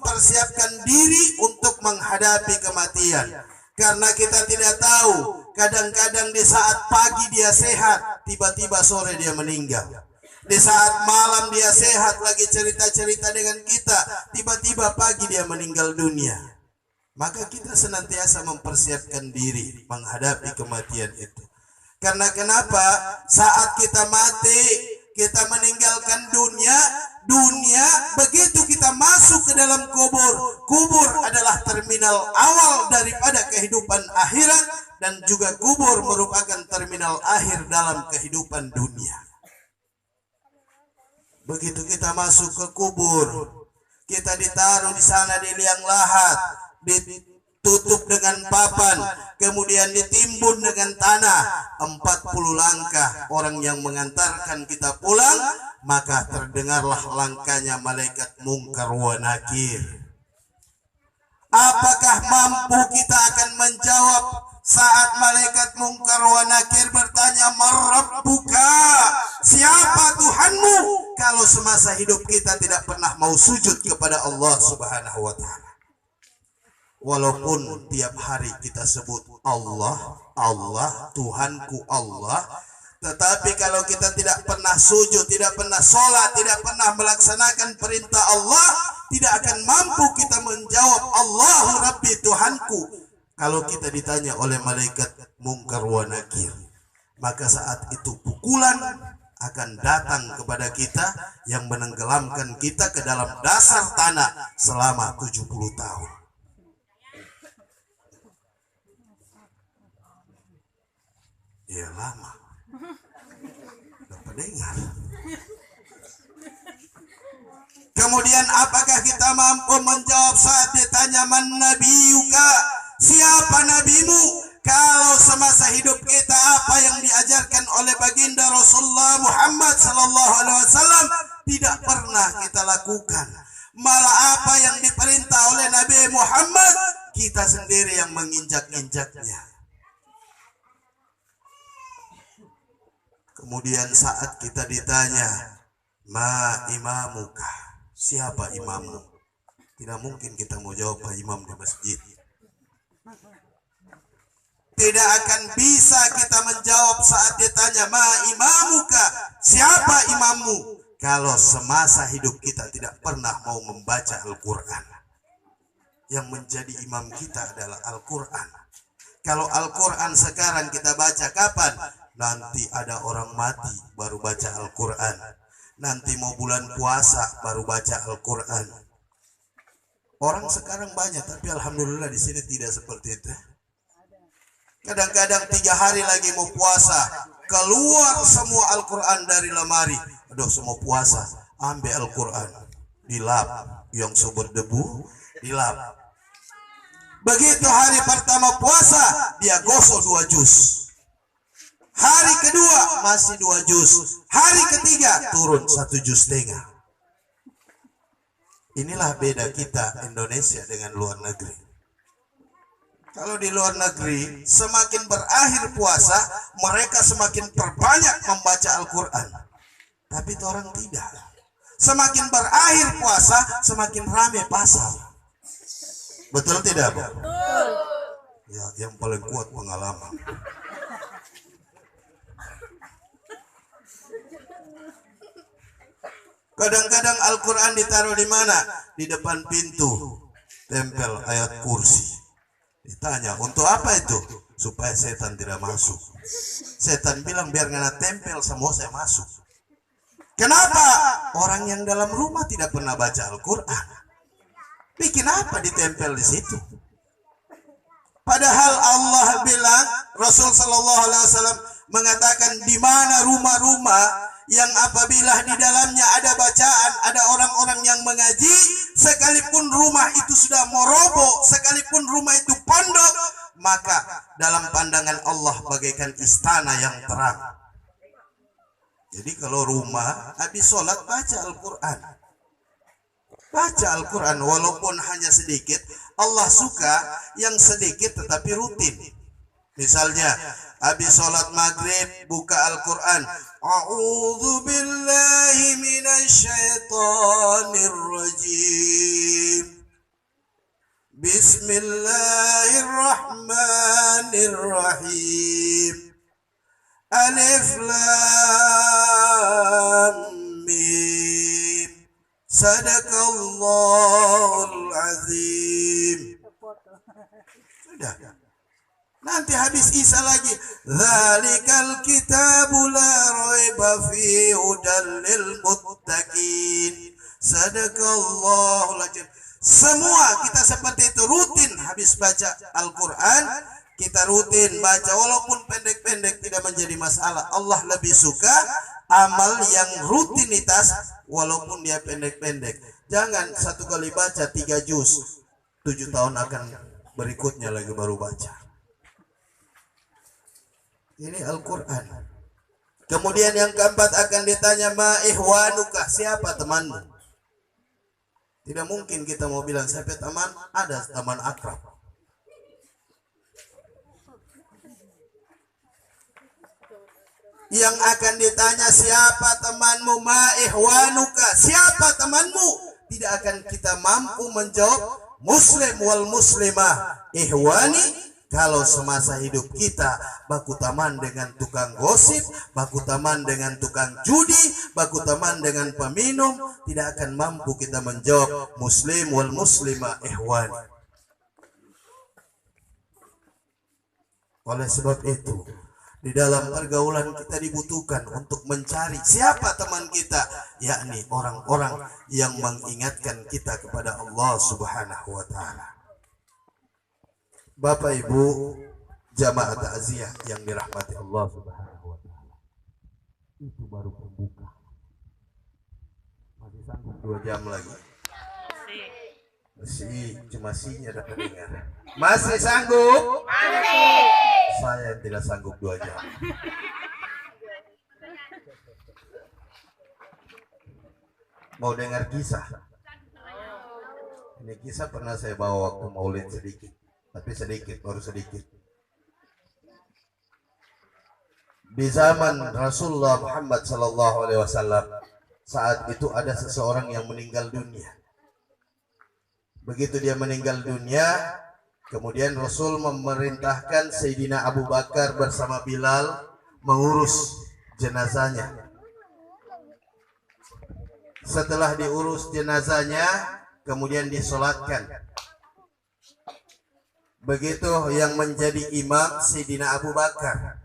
mempersiapkan diri untuk menghadapi kematian. Karena kita tidak tahu, kadang-kadang di saat pagi dia sehat, tiba-tiba sore dia meninggal. Di saat malam dia sehat, lagi cerita-cerita dengan kita, tiba-tiba pagi dia meninggal dunia. Maka kita senantiasa mempersiapkan diri menghadapi kematian itu. Karena kenapa? Saat kita mati, kita meninggalkan dunia, begitu kita masuk ke dalam kubur adalah terminal awal daripada kehidupan akhirat, dan juga kubur merupakan terminal akhir dalam kehidupan dunia. Begitu kita masuk ke kubur, kita ditaruh di sana di liang lahat, ditutup dengan papan, kemudian ditimbun dengan tanah. 40 langkah orang yang mengantarkan kita pulang, maka terdengarlah langkahnya malaikat Munkar wa Nakir. Apakah mampu kita akan menjawab saat malaikat Munkar wa Nakir bertanya, "Marabbuka?" Siapa Tuhanmu? Kalau semasa hidup kita tidak pernah mau sujud kepada Allah Subhanahu wa taala. Walaupun tiap hari kita sebut Allah, Allah, Tuhanku Allah, tetapi kalau kita tidak pernah sujud, tidak pernah sholat, tidak pernah melaksanakan perintah Allah, tidak akan mampu kita menjawab Allahu Rabbi, Tuhanku. Kalau kita ditanya oleh malaikat Munkar wa Nakir, maka saat itu pukulan akan datang kepada kita yang menenggelamkan kita ke dalam dasar tanah selama 70 tahun. Ya lama. Dapat dengar. Kemudian apakah kita mampu menjawab saat ditanya, "Man nabiyuka?" Siapa nabimu? Kalau semasa hidup kita apa yang diajarkan oleh baginda Rasulullah Muhammad sallallahu alaihi wasallam tidak pernah kita lakukan. Malah apa yang diperintah oleh Nabi Muhammad, kita sendiri yang menginjak-injaknya. Kemudian saat kita ditanya, "Ma imamuka?" Siapa imammu? Tidak mungkin kita mau jawab imam di masjid. Tidak akan bisa kita menjawab saat ditanya, "Ma imamuka?" Siapa imammu? Kalau semasa hidup kita tidak pernah mau membaca Al-Quran. Yang menjadi imam kita adalah Al-Quran. Kalau Al-Quran sekarang kita baca kapan? Nanti ada orang mati baru baca Al-Quran. Nanti mau bulan puasa baru baca Al-Quran. Orang sekarang banyak, tapi alhamdulillah di sini tidak seperti itu. Kadang-kadang 3 hari lagi mau puasa, keluar semua Al-Quran dari lemari. Aduh, semua puasa, ambil Al-Quran, dilap, yang sumber debu, dilap. Begitu hari pertama puasa, dia gosok 2 juz. Hari kedua masih 2 juz. Hari ketiga turun 1,5 juz. Inilah beda kita Indonesia dengan luar negeri. Kalau di luar negeri, semakin berakhir puasa, mereka semakin perbanyak membaca Al-Quran. Tapi itu orang tidak. Semakin berakhir puasa, semakin ramai pasar. Betul tidak, Bu? Ya, yang paling kuat pengalaman. Kadang-kadang Al-Quran ditaruh di mana? Di depan pintu. Tempel ayat kursi. Ditanya, untuk apa itu? Supaya setan tidak masuk. Setan bilang, biar ngana tempel semua saya masuk. Kenapa? Orang yang dalam rumah tidak pernah baca Al-Quran. Bikin apa ditempel di situ? Padahal Allah bilang, Rasul Sallallahu Alaihi Wasallam mengatakan, di mana rumah-rumah yang apabila di dalamnya ada bacaan, ada orang-orang yang mengaji, sekalipun rumah itu sudah mau roboh, sekalipun rumah itu pondok, maka dalam pandangan Allah bagaikan istana yang terang. Jadi kalau rumah habis sholat baca Al-Quran. Baca Al-Quran walaupun hanya sedikit. Allah suka yang sedikit tetapi rutin. Misalnya habis sholat maghrib buka Al-Quran. A'udzu billahi minasyaitonir rajim. Bismillahirrahmanirrahim. Alif Lam Mim. Sadaqallahul Azim. Sudah. Nanti habis Isa lagi. Dzalikal kitabu la raiba fihi hudal lil muttaqin. Sadaqallahul Azim. Semua kita seperti itu, rutin habis baca Al-Quran. Kita rutin baca walaupun pendek-pendek tidak menjadi masalah. Allah lebih suka amal yang rutinitas walaupun dia pendek-pendek. Jangan satu kali baca 3 juz, 7 tahun akan berikutnya lagi baru baca. Ini Al-Quran. Kemudian yang keempat akan ditanya, ma ihwanuka, siapa temanmu? Tidak mungkin kita mau bilang siapa teman, ada teman akrab. Yang akan ditanya siapa temanmu, ma ihwanuka, siapa temanmu? Tidak akan kita mampu menjawab muslim wal muslimah ihwani kalau semasa hidup kita baku taman dengan tukang gosip, baku taman dengan tukang judi, baku taman dengan peminum, tidak akan mampu kita menjawab muslim wal muslimah ihwani. Oleh sebab itu, di dalam pergaulan kita dibutuhkan untuk mencari siapa teman kita, yakni orang-orang yang mengingatkan kita kepada Allah Subhanahu wa taala. Bapak Ibu jamaah takziah yang dirahmati Allah Subhanahu wa taala. Itu baru pembuka. Masih sanggup 2 jam lagi? Masih, cuma sinya dapat dengar. Masih sanggup? Masih. Saya tidak sanggup 2 jam. Mau dengar kisah? Ini kisah pernah saya bawa waktu maulid sedikit. Tapi sedikit, baru sedikit. Di zaman Rasulullah Muhammad SAW, saat itu ada seseorang yang meninggal dunia. Begitu dia meninggal dunia, kemudian Rasul memerintahkan Sayyidina Abu Bakar bersama Bilal mengurus jenazahnya. Setelah diurus jenazahnya, kemudian disolatkan. Begitu yang menjadi imam Sayyidina Abu Bakar.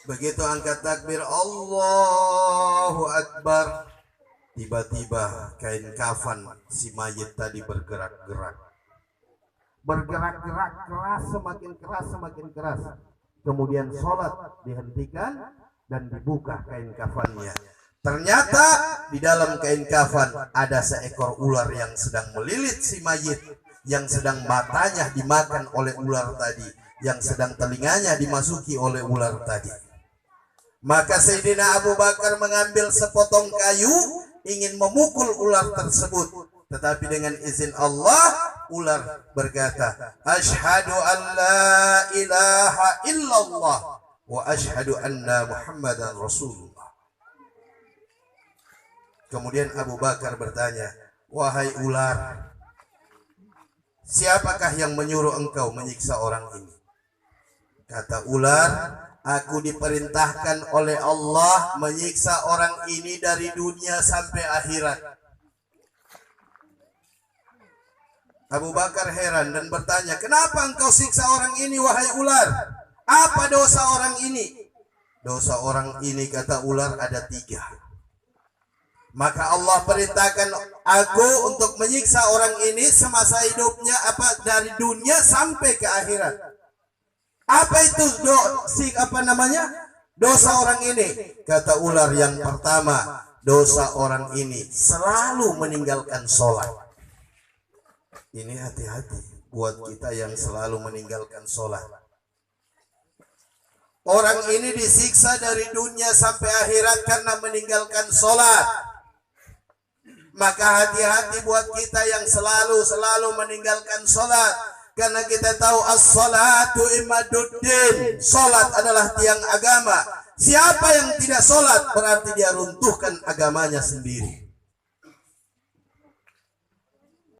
Begitu angkat takbir Allahu Akbar, tiba-tiba kain kafan si mayit tadi bergerak-gerak. Bergerak-gerak keras, semakin keras. Kemudian sholat dihentikan dan dibuka kain kafannya. Ternyata di dalam kain kafan ada seekor ular yang sedang melilit si mayit, yang sedang matanya dimakan oleh ular tadi, yang sedang telinganya dimasuki oleh ular tadi. Maka Sayyidina Abu Bakar mengambil sepotong kayu ingin memukul ular tersebut, tetapi dengan izin Allah ular berkata, asyhadu an la ilaha illallah wa asyhadu anna Muhammadan Rasulullah. Kemudian Abu Bakar bertanya, wahai ular, siapakah yang menyuruh engkau menyiksa orang ini? Kata ular, aku diperintahkan oleh Allah menyiksa orang ini dari dunia sampai akhirat. Abu Bakar heran dan bertanya, kenapa engkau siksa orang ini wahai ular? Apa dosa orang ini? Dosa orang ini, kata ular, ada 3. Maka Allah perintahkan aku untuk menyiksa orang ini semasa hidupnya, dari dunia sampai ke akhirat. Apa itu dosa orang ini? Kata ular, yang pertama, dosa orang ini selalu meninggalkan sholat. Ini hati-hati buat kita yang selalu meninggalkan sholat. Orang ini disiksa dari dunia sampai akhirat karena meninggalkan sholat. Maka hati-hati buat kita yang selalu meninggalkan sholat. Karena kita tahu as-salatu imaduddin. Sholat adalah tiang agama. Siapa yang tidak sholat berarti dia runtuhkan agamanya sendiri.